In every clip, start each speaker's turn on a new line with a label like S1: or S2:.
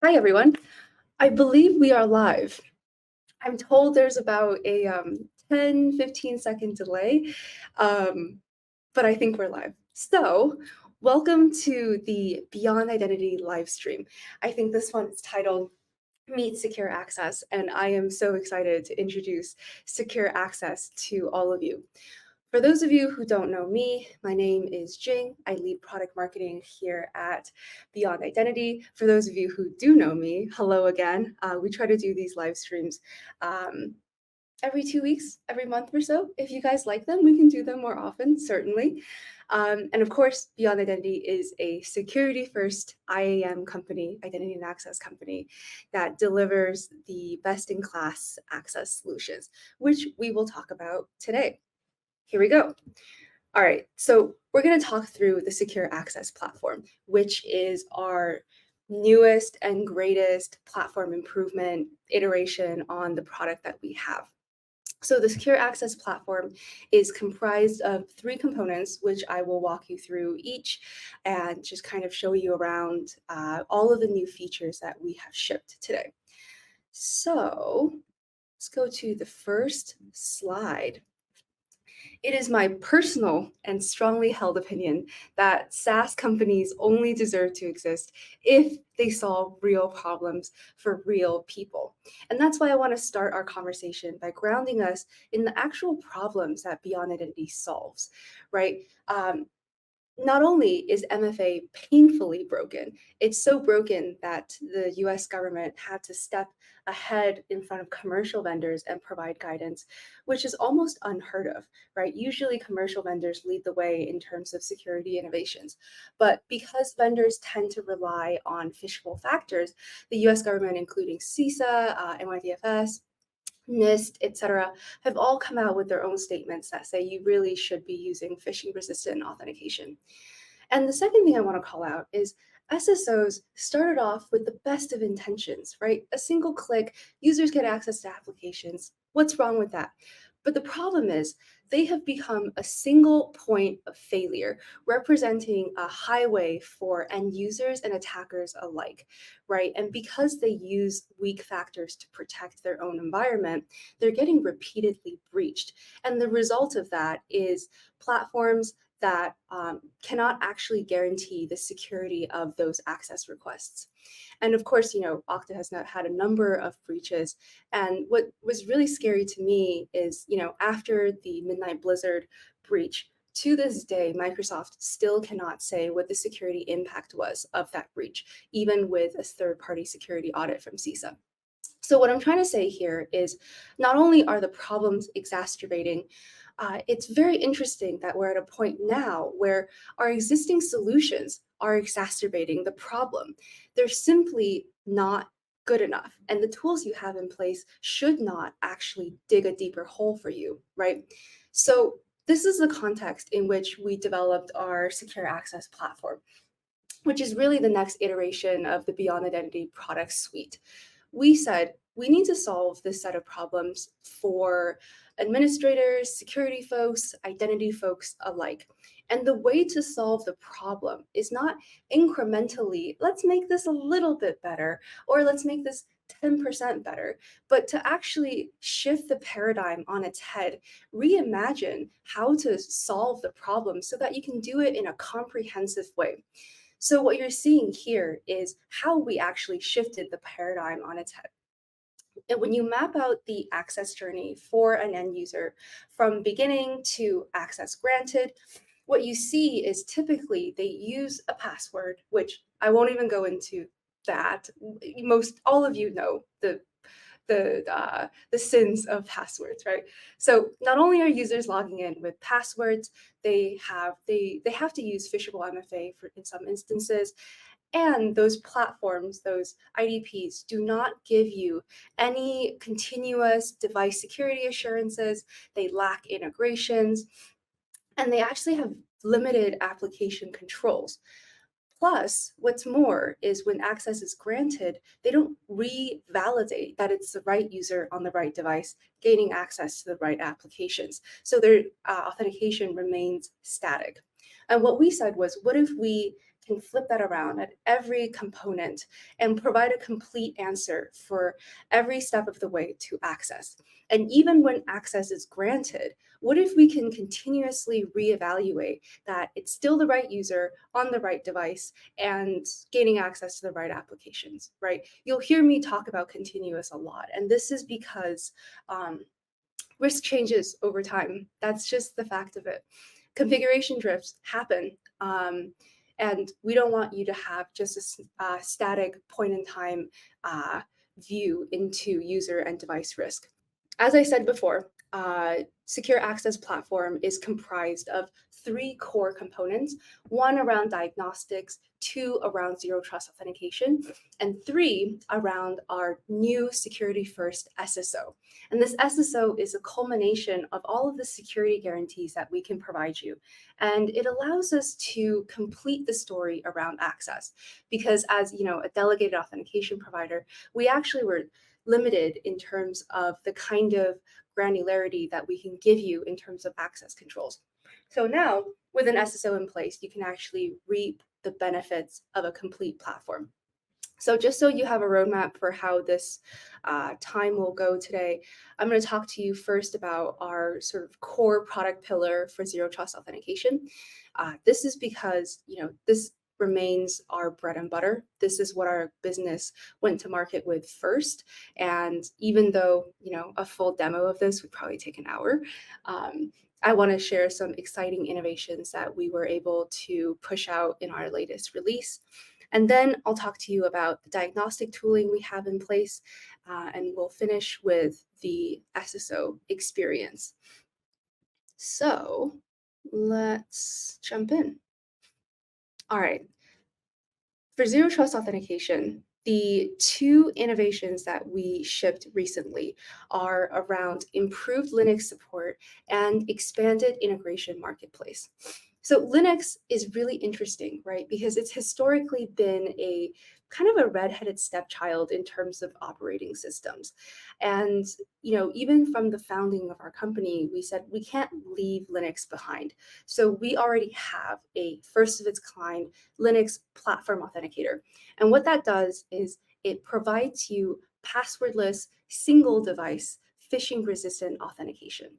S1: Hi, everyone. I believe we are live. I'm told there's about a 10-15 second delay, um, but I think we're live. So, welcome to the Beyond Identity live stream. I think this one is titled Meet Secure Access, and I am so excited to introduce Secure Access to all of you. For those of you who don't know me, my name is Jing. I lead product marketing here at Beyond Identity. For those of you who do know me, hello again. We try to do these live streams every 2 weeks, every month or so. If you guys like them, we can do them more often, certainly. And of course, Beyond Identity is a security-first IAM company, identity and access company, that delivers the best-in-class access solutions, which we will talk about today. Here we go. All right, so we're going to talk through the Secure Access Platform, which is our newest and greatest platform improvement iteration on the product that we have. So the Secure Access Platform is comprised of 3 components, which I will walk you through each and just kind of show you around all of the new features that we have shipped today. So let's go to the first slide. It is my personal and strongly held opinion that SaaS companies only deserve to exist if they solve real problems for real people. And that's why I want to start our conversation by grounding us in the actual problems that Beyond Identity solves, right? Not only is MFA painfully broken, it's so broken that the US government had to step ahead in front of commercial vendors and provide guidance, which is almost unheard of, right? Usually commercial vendors lead the way in terms of security innovations. But because vendors tend to rely on phishable factors, the US government, including CISA, NYDFS, NIST, etc., have all come out with their own statements that say you really should be using phishing-resistant authentication. And the second thing I want to call out is SSOs started off with the best of intentions, right? A single click, users get access to applications. What's wrong with that? But the problem is they have become a single point of failure, representing a highway for end users and attackers alike, right? And because they use weak factors to protect their own environment, they're getting repeatedly breached. And the result of that is platforms that cannot actually guarantee the security of those access requests. And of course, Okta has not had a number of breaches. And what was really scary to me is, after the Midnight Blizzard breach, to this day, Microsoft still cannot say what the security impact was of that breach, even with a third-party security audit from CISA. So what I'm trying to say here is not only are the problems exacerbating, it's very interesting that we're at a point now where our existing solutions are exacerbating the problem. They're simply not good enough. And the tools you have in place should not actually dig a deeper hole for you, right? So this is the context in which we developed our secure access platform, which is really the next iteration of the Beyond Identity product suite. We said we need to solve this set of problems for administrators, security folks, identity folks alike. And the way to solve the problem is not incrementally, let's make this a little bit better, or let's make this 10% better, but to actually shift the paradigm on its head, reimagine how to solve the problem so that you can do it in a comprehensive way. So what you're seeing here is how we actually shifted the paradigm on its head. And when you map out the access journey for an end user from beginning to access granted, what you see is typically they use a password, which I won't even go into that. Most all of you know the sins of passwords, right? So not only are users logging in with passwords, they have to use phishable MFA in some instances. And those platforms, those IDPs, do not give you any continuous device security assurances. They lack integrations, and they actually have limited application controls. Plus, what's more is when access is granted, they don't revalidate that it's the right user on the right device gaining access to the right applications. So their authentication remains static. And what we said was, what if we can flip that around at every component and provide a complete answer for every step of the way to access. And even when access is granted, what if we can continuously reevaluate that it's still the right user on the right device and gaining access to the right applications, right? You'll hear me talk about continuous a lot, and this is because risk changes over time. That's just the fact of it. Configuration drifts happen. And we don't want you to have just a static point in time view into user and device risk. As I said before, Secure Access Platform is comprised of three core components, one around diagnostics, two around zero trust authentication, and three around our new security first SSO. And this SSO is a culmination of all of the security guarantees that we can provide you. And it allows us to complete the story around access. Because as a delegated authentication provider, we actually were limited in terms of the kind of granularity that we can give you in terms of access controls. So now, with an SSO in place, you can actually reap the benefits of a complete platform. So just so you have a roadmap for how this time will go today, I'm going to talk to you first about our sort of core product pillar for zero trust authentication. This is because this remains our bread and butter. This is what our business went to market with first. And even though a full demo of this would probably take an hour, I want to share some exciting innovations that we were able to push out in our latest release. And then I'll talk to you about the diagnostic tooling we have in place, and we'll finish with the SSO experience. So let's jump in. All right. For zero trust authentication, the two innovations that we shipped recently are around improved Linux support and expanded integration marketplace. So Linux is really interesting, right? Because it's historically been a kind of a redheaded stepchild in terms of operating systems. And, even from the founding of our company, we said we can't leave Linux behind. So we already have a first of its kind Linux platform authenticator. And what that does is it provides you passwordless single device phishing resistant authentication.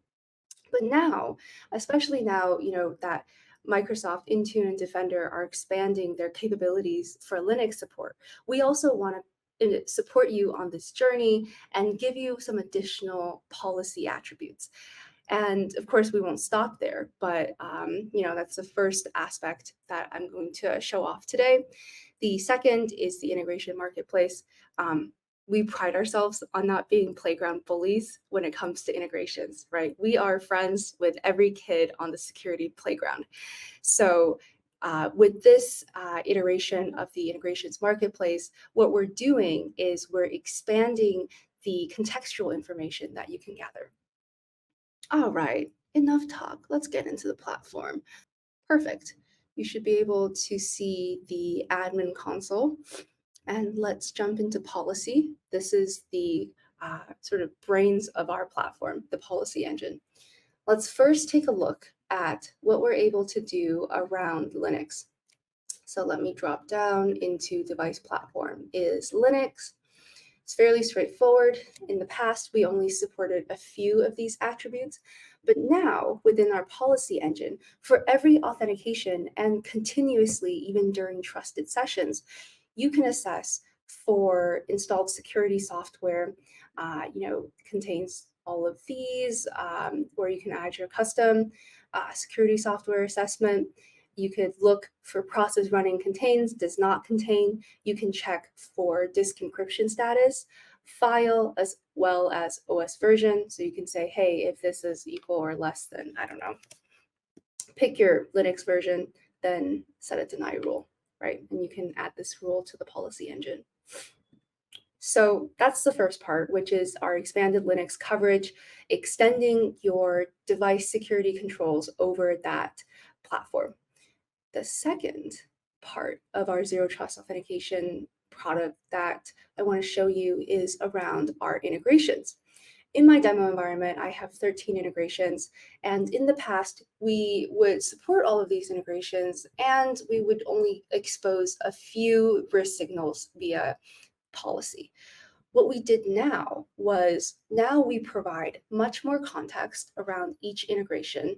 S1: But now, especially now, that Microsoft Intune and Defender are expanding their capabilities for Linux support, we also want to support you on this journey and give you some additional policy attributes. And of course, we won't stop there, but that's the first aspect that I'm going to show off today. The second is the integration marketplace. We pride ourselves on not being playground bullies when it comes to integrations, right? We are friends with every kid on the security playground. So with this iteration of the integrations marketplace, what we're doing is we're expanding the contextual information that you can gather. All right, enough talk. Let's get into the platform. Perfect. You should be able to see the admin console. And let's jump into policy. This is the sort of brains of our platform, the policy engine. Let's first take a look at what we're able to do around Linux. So let me drop down into device platform is Linux. It's fairly straightforward. In the past, we only supported a few of these attributes, but now within our policy engine, for every authentication and continuously, even during trusted sessions, you can assess for installed security software, contains all of these, where you can add your custom security software assessment. You could look for process running contains, does not contain. You can check for disk encryption status, file, as well as OS version. So you can say, hey, if this is equal or less than, I don't know, pick your Linux version, then set a deny rule, right? And you can add this rule to the policy engine. So that's the first part, which is our expanded Linux coverage, extending your device security controls over that platform. The second part of our zero trust authentication product that I want to show you is around our integrations. in my demo environment, I have 13 integrations, and in the past, we would support all of these integrations, and we would only expose a few risk signals via policy. What we did now was now we provide much more context around each integration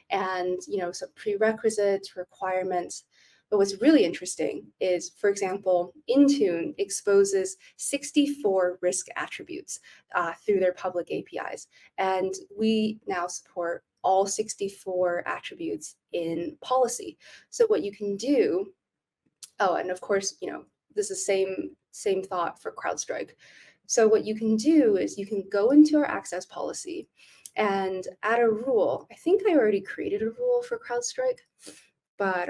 S1: and some prerequisites, requirements. But what's really interesting is, for example, Intune exposes 64 risk attributes through their public APIs. And we now support all 64 attributes in policy. So what you can do, oh, and of course, this is same thought for CrowdStrike. So what you can do is you can go into our access policy and add a rule. I think I already created a rule for CrowdStrike, but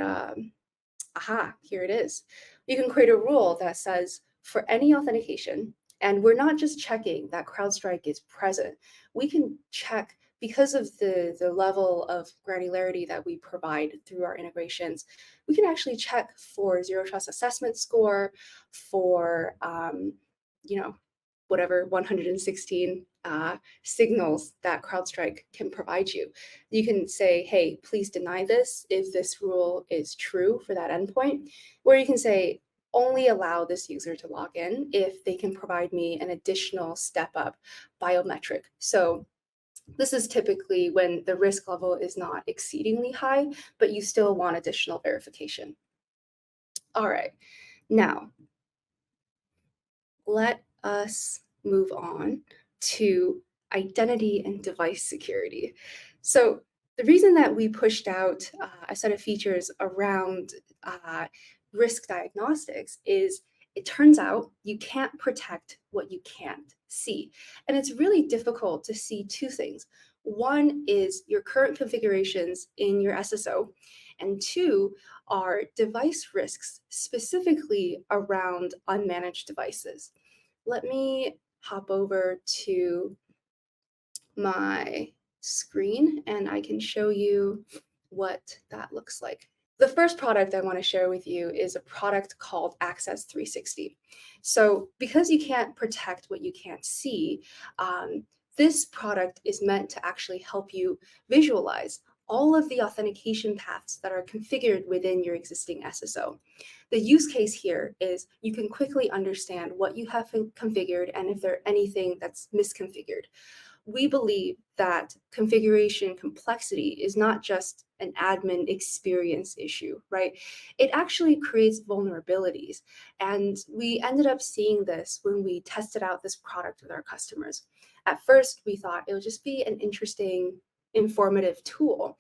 S1: aha, here it is. You can create a rule that says for any authentication, and we're not just checking that CrowdStrike is present, we can check because of the level of granularity that we provide through our integrations, we can actually check for zero trust assessment score, for whatever 116 signals that CrowdStrike can provide you. You can say, hey, please deny this if this rule is true for that endpoint, or you can say, only allow this user to log in if they can provide me an additional step up biometric. So this is typically when the risk level is not exceedingly high, but you still want additional verification. All right, now let us move on to identity and device security. So the reason that we pushed out a set of features around risk diagnostics is it turns out you can't protect what you can't see. And it's really difficult to see two things. One is your current configurations in your SSO, and two are device risks, specifically around unmanaged devices. Let me hop over to my screen and I can show you what that looks like. The first product I want to share with you is a product called Access 360. So because you can't protect what you can't see, this product is meant to actually help you visualize all of the authentication paths that are configured within your existing SSO. The use case here is you can quickly understand what you have configured and if there's anything that's misconfigured. We believe that configuration complexity is not just an admin experience issue, right? It actually creates vulnerabilities. And we ended up seeing this when we tested out this product with our customers. At first, we thought it would just be an interesting, informative tool.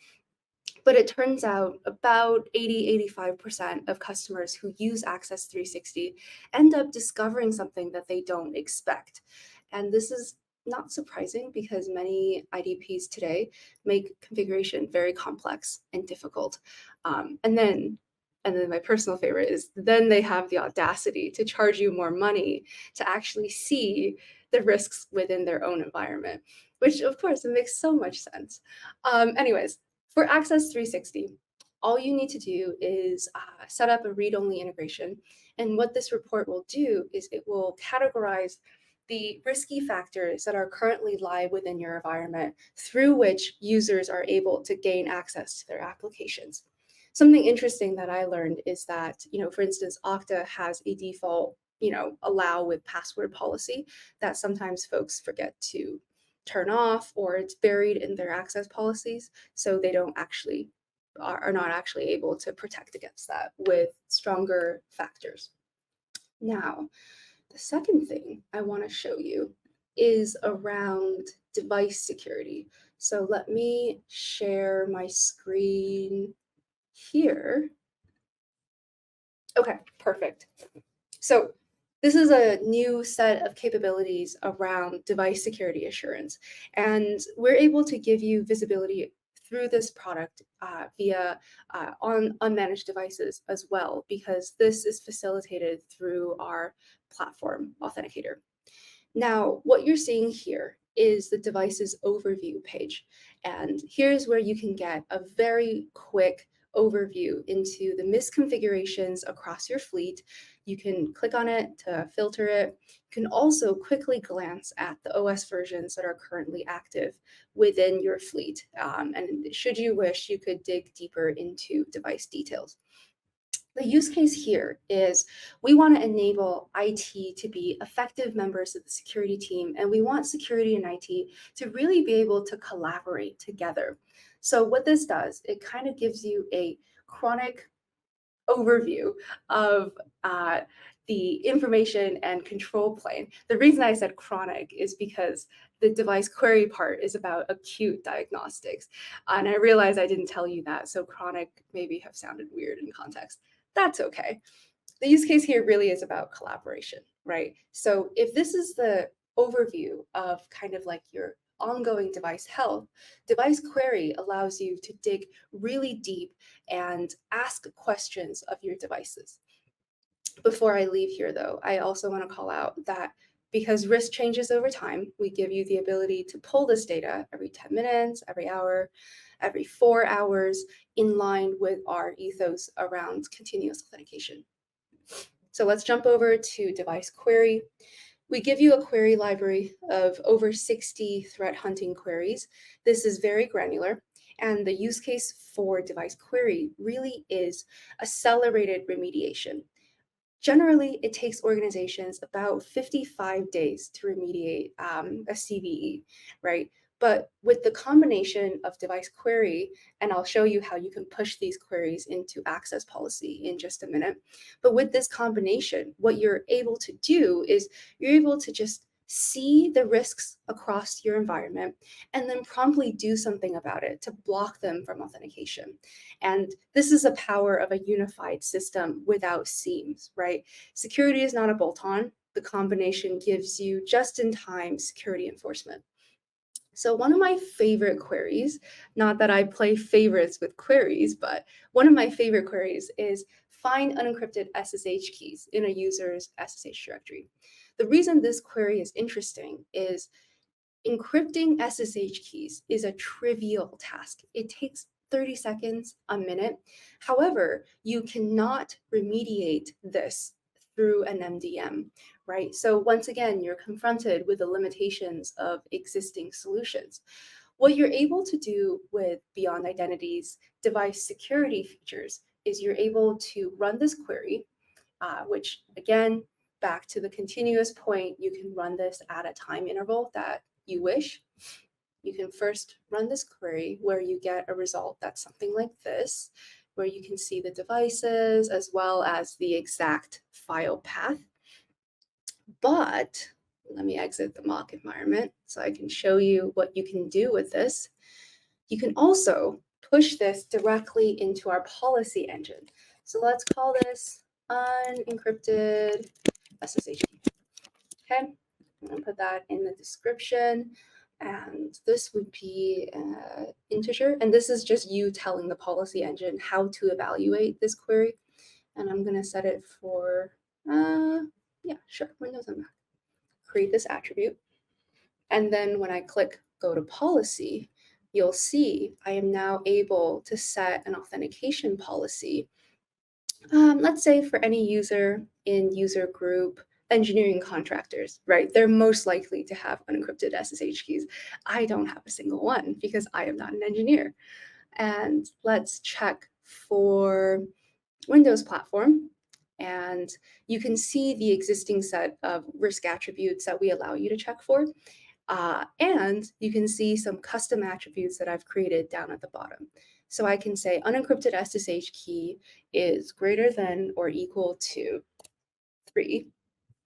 S1: But it turns out about 80–85% of customers who use Access 360 end up discovering something that they don't expect. And this is not surprising because many IDPs today make configuration very complex and difficult. And then my personal favorite is then they have the audacity to charge you more money to actually see the risks within their own environment, which of course it makes so much sense. Anyways, for Access 360, all you need to do is set up a read-only integration. And what this report will do is it will categorize the risky factors that are currently live within your environment through which users are able to gain access to their applications. Something interesting that I learned is that, for instance, Okta has a default, allow with password policy that sometimes folks forget to turn off, or it's buried in their access policies, so they don't actually are not actually able to protect against that with stronger factors. Now, the second thing I want to show you is around device security. So let me share my screen here. Okay, perfect. So this is a new set of capabilities around device security assurance, and we're able to give you visibility through this product via on unmanaged devices as well, because this is facilitated through our platform authenticator. Now, what you're seeing here is the device's overview page, and here's where you can get a very quick overview into the misconfigurations across your fleet, You can click on it to filter it. You can also quickly glance at the OS versions that are currently active within your fleet. And should you wish, you could dig deeper into device details. The use case here is we want to enable IT to be effective members of the security team, and we want security and IT to really be able to collaborate together. So what this does, it kind of gives you a chronic overview of the information and control plane. The reason I said chronic is because the device query part is about acute diagnostics. And I realize I didn't tell you that, so chronic maybe have sounded weird in context. That's okay. The use case here really is about collaboration, right? So if this is the overview of kind of like your ongoing device health, device query allows you to dig really deep and ask questions of your devices. Before I leave here, though, I also want to call out that because risk changes over time, we give you the ability to pull this data every 10 minutes, every hour, every 4 hours, in line with our ethos around continuous authentication. So let's jump over to device query. We give you a query library of over 60 threat hunting queries. This is very granular, and the use case for device query really is accelerated remediation. Generally, it takes organizations about 55 days to remediate a CVE, right? But with the combination of device query, and I'll show you how you can push these queries into access policy in just a minute. But with this combination, what you're able to do is you're able to just see the risks across your environment and then promptly do something about it to block them from authentication. And this is the power of a unified system without seams, right? Security is not a bolt-on. The combination gives you just-in-time security enforcement. So one of my favorite queries, not that I play favorites with queries, but one of my favorite queries is find unencrypted SSH keys in a user's SSH directory. The reason this query is interesting is encrypting SSH keys is a trivial task. It takes 30 seconds, a minute. However, you cannot remediate this through an MDM, right? So once again, you're confronted with the limitations of existing solutions. What you're able to do with Beyond Identity's device security features is you're able to run this query, which again, back to the continuous point, you can run this at a time interval that you wish. You can first run this query where you get a result that's something like this, where you can see the devices as well as the exact file path. But let me exit the mock environment so I can show you what you can do with this. You can also push this directly into our policy engine. So let's call this unencrypted SSH key. Okay, I'm going to put that in the description. And this would be integer. And this is just you telling the policy engine how to evaluate this query. And I'm going to set it for, yeah, sure, Windows and Mac. Create this attribute. And then when I click go to policy, you'll see I am now able to set an authentication policy. Let's say for any user in user group, engineering contractors, right? They're most likely to have unencrypted SSH keys. I don't have a single one because I am not an engineer. And let's check for Windows platform. And you can see the existing set of risk attributes that we allow you to check for. And you can see some custom attributes that I've created down at the bottom. So I can say unencrypted SSH key is greater than or equal to 3,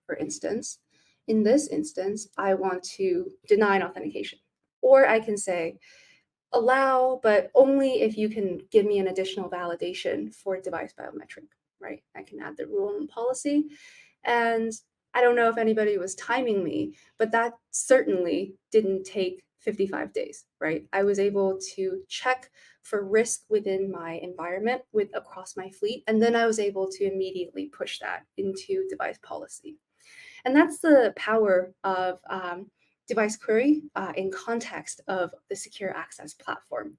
S1: for instance. In this instance, I want to deny an authentication. Or I can say allow, but only if you can give me an additional validation for device biometric, right? I can add the rule and policy. And I don't know if anybody was timing me, but that certainly didn't take 55 days, right? I was able to check for risk within my environment across my fleet, and then I was able to immediately push that into device policy. And that's the power of device query in context of the secure access platform.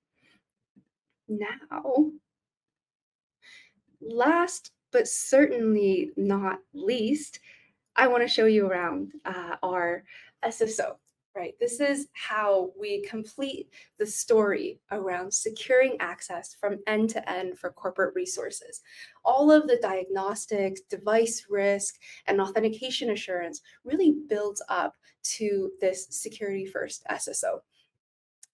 S1: Now, last but certainly not least, I want to show you around our SSO, right? This is how we complete the story around securing access from end to end for corporate resources. All of the diagnostics, device risk, and authentication assurance really builds up to this security first SSO.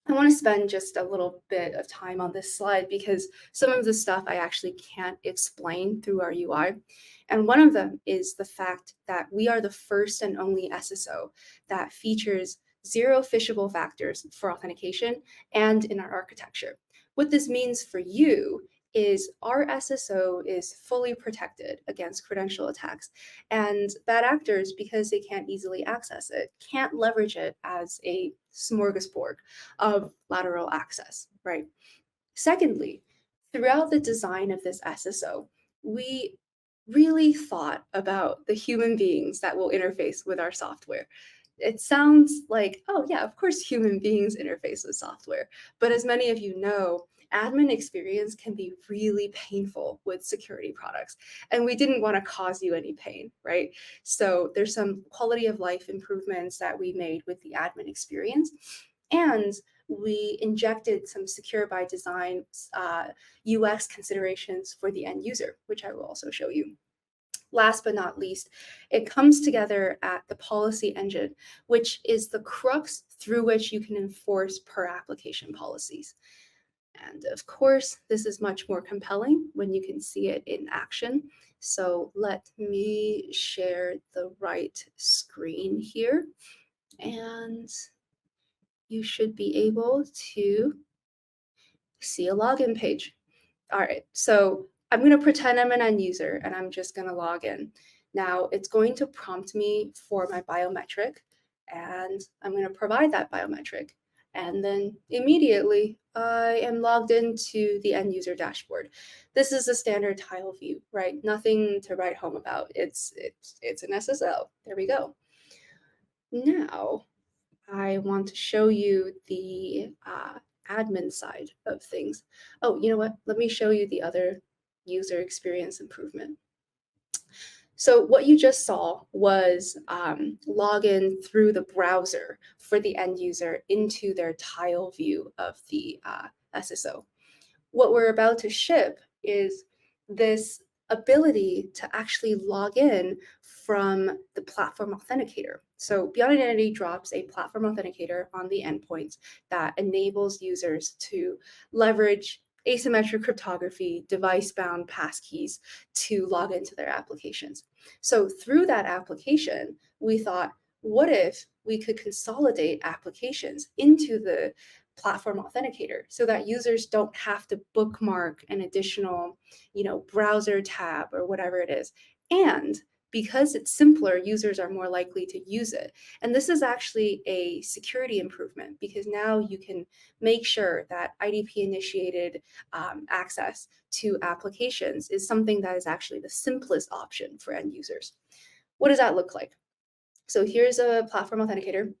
S1: I want to spend just a little bit of time on this slide because some of the stuff I actually can't explain through our UI. And one of them is the fact that we are the first and only SSO that features zero phishable factors for authentication and in our architecture. What this means for you is our SSO is fully protected against credential attacks, and bad actors, because they can't easily access it, can't leverage it as a smorgasbord of lateral access, right? Secondly, throughout the design of this SSO, we really thought about the human beings that will interface with our software. It sounds like, oh, yeah, of course, human beings interface with software. But as many of you know, admin experience can be really painful with security products. And we didn't want to cause you any pain, right? So there's some quality of life improvements that we made with the admin experience. And we injected some Secure-by-Design UX considerations for the end user, which I will also show you. Last but not least, it comes together at the policy engine, which is the crux through which you can enforce per application policies. And of course, this is much more compelling when you can see it in action. So let me share the right screen here, and you should be able to see a login page. All right, so I'm going to pretend I'm an end user and I'm just going to log in. Now it's going to prompt me for my biometric, and I'm going to provide that biometric. And then immediately I am logged into the end user dashboard. This is a standard tile view, right? Nothing to write home about. It's an SSO. There we go. Now I want to show you the admin side of things. Oh, you know what? Let me show you the other user experience improvement. So what you just saw was login through the browser for the end user into their tile view of the SSO. What we're about to ship is this ability to actually log in from the platform authenticator. So Beyond Identity drops a platform authenticator on the endpoints that enables users to leverage asymmetric cryptography, device-bound passkeys to log into their applications. So through that application, we thought, what if we could consolidate applications into the platform authenticator so that users don't have to bookmark an additional, browser tab or whatever it is. And because it's simpler, users are more likely to use it. And this is actually a security improvement because now you can make sure that IDP initiated access to applications is something that is actually the simplest option for end users. What does that look like? So here's a platform authenticator.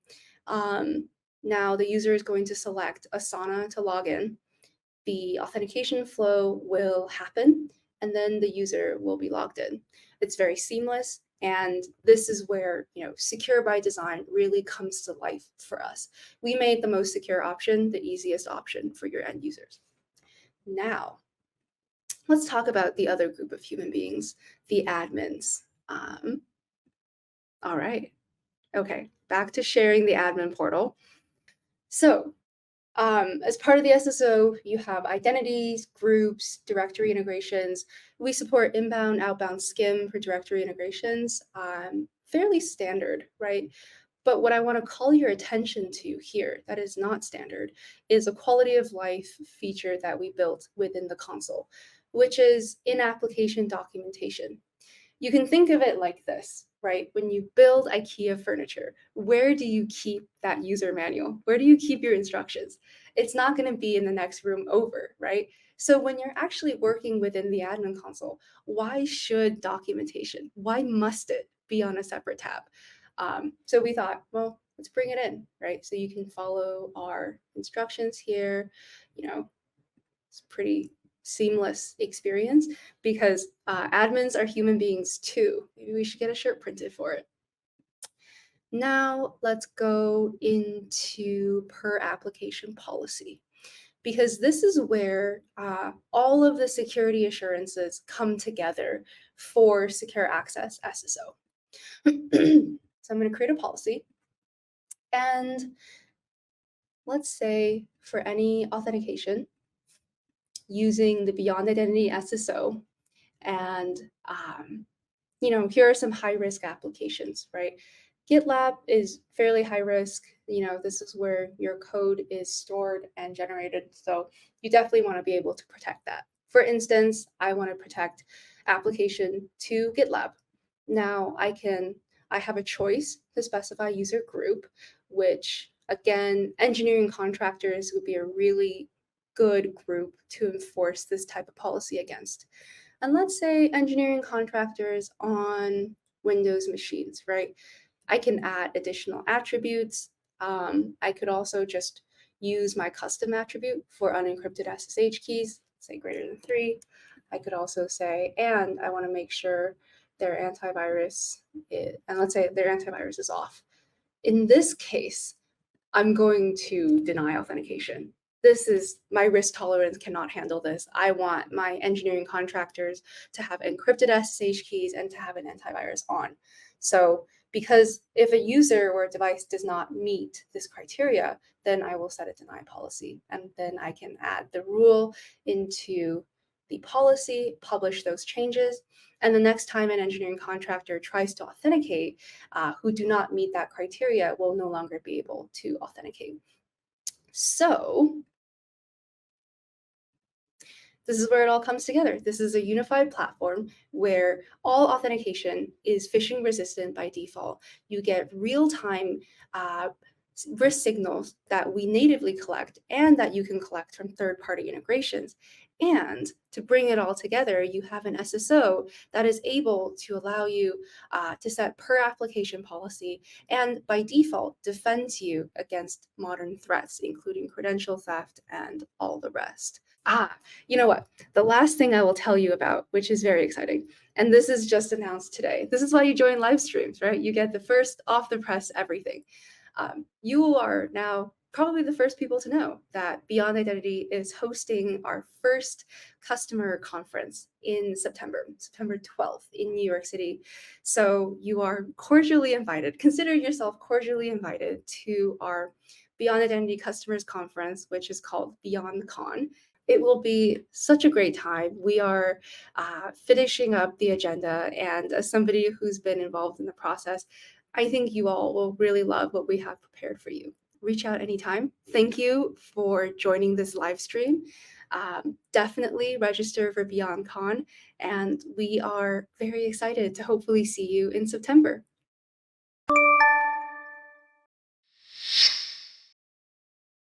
S1: Now the user is going to select Asana to log in. The authentication flow will happen, and then the user will be logged in. It's very seamless, and this is where Secure by Design really comes to life for us. We made the most secure option the easiest option for your end users. Now, let's talk about the other group of human beings, the admins. All right. Okay, back to sharing the admin portal. So as part of the SSO, you have identities, groups, directory integrations. We support inbound, outbound SCIM for directory integrations. Fairly standard, right? But what I want to call your attention to here that is not standard is a quality of life feature that we built within the console, which is in-application documentation. You can think of it like this, right? When you build IKEA furniture, where do you keep that user manual? Where do you keep your instructions? It's not going to be in the next room over, right? So when you're actually working within the admin console, why should documentation, why must it be on a separate tab? So we thought, well, let's bring it in, right? So you can follow our instructions here. It's pretty seamless experience because admins are human beings too. Maybe we should get a shirt printed for it. Now let's go into per application policy, because this is where all of the security assurances come together for secure access SSO. So I'm going to create a policy, and let's say for any authentication using the Beyond Identity SSO, and here are some high-risk applications, right? GitLab is fairly high risk. This is where your code is stored and generated. So you definitely want to be able to protect that. For instance, I want to protect application to GitLab. Now I have a choice to specify user group, which again, engineering contractors would be a really good group to enforce this type of policy against. And let's say engineering contractors on Windows machines, right? I can add additional attributes. I could also just use my custom attribute for unencrypted SSH keys, say greater than 3. I could also say, and I want to make sure their antivirus and let's say their antivirus is off. In this case, I'm going to deny authentication. This is my risk tolerance cannot handle this. I want my engineering contractors to have encrypted SSH keys and to have an antivirus on. So because if a user or a device does not meet this criteria, then I will set a deny policy. And then I can add the rule into the policy, publish those changes. And the next time an engineering contractor tries to authenticate who do not meet that criteria will no longer be able to authenticate. So this is where it all comes together. This is a unified platform where all authentication is phishing resistant by default. You get real-time risk signals that we natively collect and that you can collect from third-party integrations. And to bring it all together, you have an SSO that is able to allow you to set per application policy and by default defends you against modern threats, including credential theft and all the rest. You know what? The last thing I will tell you about, which is very exciting, and this is just announced today. This is why you join live streams, right? You get the first off the press everything. You are now probably the first people to know that Beyond Identity is hosting our first customer conference in September 12th in New York City. So you are cordially invited. Consider yourself cordially invited to our Beyond Identity Customers Conference, which is called Beyond Con. It will be such a great time. We are finishing up the agenda, and as somebody who's been involved in the process, I think you all will really love what we have prepared for you. Reach out anytime. Thank you for joining this live stream. Definitely register for BeyondCon, and we are very excited to hopefully see you in September.